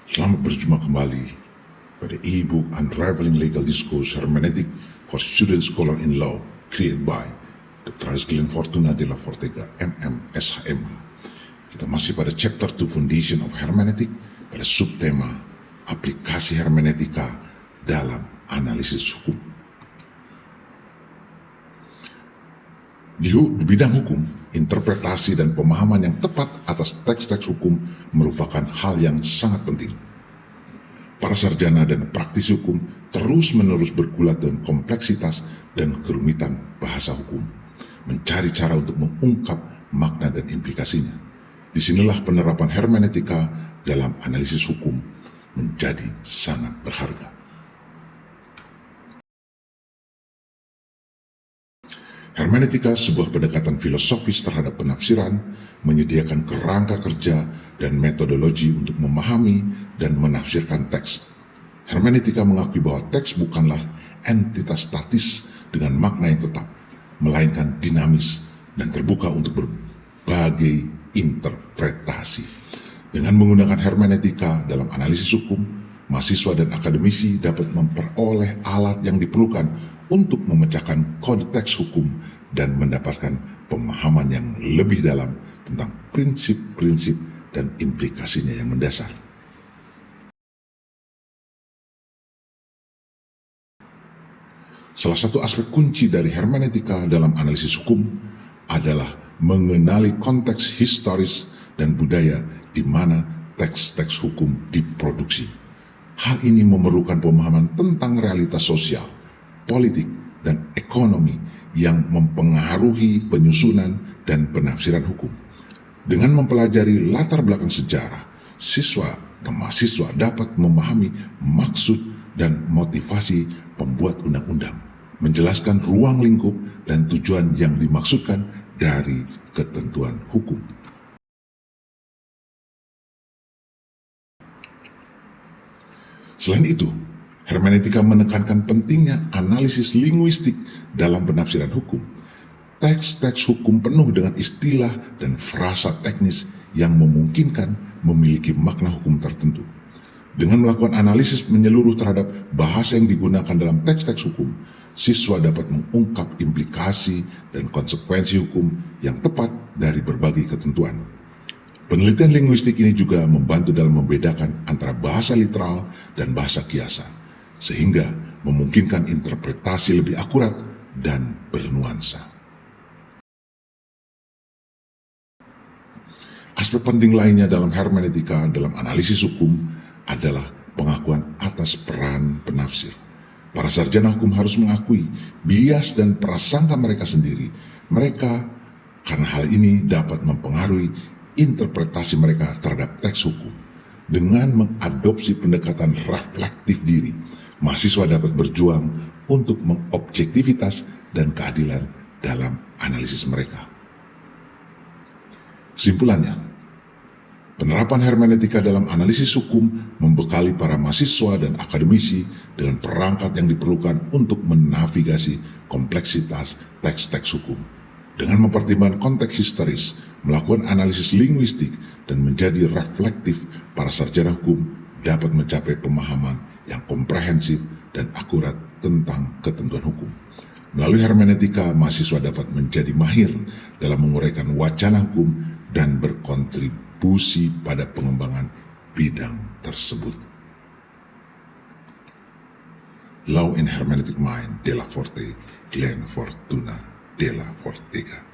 Selamat berjumpa kembali pada e-book Unraveling Legal Discourse Hermeneutic for Student Scholar in Law created by Dr. Glenn Fortuna de la Fortega, MM, SHM. Kita masih pada chapter 2 Foundation of Hermeneutic pada subtema aplikasi hermeneutika dalam analisis hukum. Di bidang hukum, interpretasi dan pemahaman yang tepat atas teks-teks hukum merupakan hal yang sangat penting. Para sarjana dan praktisi hukum terus-menerus bergulat dengan kompleksitas dan kerumitan bahasa hukum, mencari cara untuk mengungkap makna dan implikasinya. Disinilah penerapan hermeneutika dalam analisis hukum menjadi sangat berharga. Hermeneutika, sebuah pendekatan filosofis terhadap penafsiran, menyediakan kerangka kerja dan metodologi untuk memahami dan menafsirkan teks. Hermeneutika mengakui bahwa teks bukanlah entitas statis dengan makna yang tetap, melainkan dinamis dan terbuka untuk berbagai interpretasi. Dengan menggunakan hermeneutika dalam analisis hukum, mahasiswa dan akademisi dapat memperoleh alat yang diperlukan untuk memecahkan kode teks hukum dan mendapatkan pemahaman yang lebih dalam tentang prinsip-prinsip dan implikasinya yang mendasar. Salah satu aspek kunci dari hermeneutika dalam analisis hukum adalah mengenali konteks historis dan budaya di mana teks-teks hukum diproduksi. Hal ini memerlukan pemahaman tentang realitas sosial, politik, dan ekonomi yang mempengaruhi penyusunan dan penafsiran hukum. Dengan mempelajari latar belakang sejarah, siswa dan mahasiswa dapat memahami maksud dan motivasi pembuat undang-undang, menjelaskan ruang lingkup dan tujuan yang dimaksudkan dari ketentuan hukum. Selain itu, hermeneutika menekankan pentingnya analisis linguistik dalam penafsiran hukum. Teks-teks hukum penuh dengan istilah dan frasa teknis yang memungkinkan memiliki makna hukum tertentu. Dengan melakukan analisis menyeluruh terhadap bahasa yang digunakan dalam teks-teks hukum, siswa dapat mengungkap implikasi dan konsekuensi hukum yang tepat dari berbagai ketentuan. Penelitian linguistik ini juga membantu dalam membedakan antara bahasa literal dan bahasa kiasan, sehingga memungkinkan interpretasi lebih akurat dan bernuansa. Aspek penting lainnya dalam hermeneutika dalam analisis hukum adalah pengakuan atas peran penafsir. Para sarjana hukum harus mengakui bias dan prasangka mereka sendiri. Karena hal ini dapat mempengaruhi interpretasi mereka terhadap teks hukum. Dengan mengadopsi pendekatan reflektif diri, mahasiswa dapat berjuang untuk mengobjektivitas dan keadilan dalam analisis mereka. Kesimpulannya, penerapan hermeneutika dalam analisis hukum membekali para mahasiswa dan akademisi dengan perangkat yang diperlukan untuk menavigasi kompleksitas teks-teks hukum. Dengan mempertimbangkan konteks historis, melakukan analisis linguistik, dan menjadi reflektif, para sarjana hukum dapat mencapai pemahaman yang komprehensif dan akurat tentang ketentuan hukum. Melalui hermeneutika, mahasiswa dapat menjadi mahir dalam menguraikan wacana hukum dan berkontribusi pada pengembangan bidang tersebut. Law in Hermeneutic Mind, De La Forte, Glenn Fortuna de la Fortega.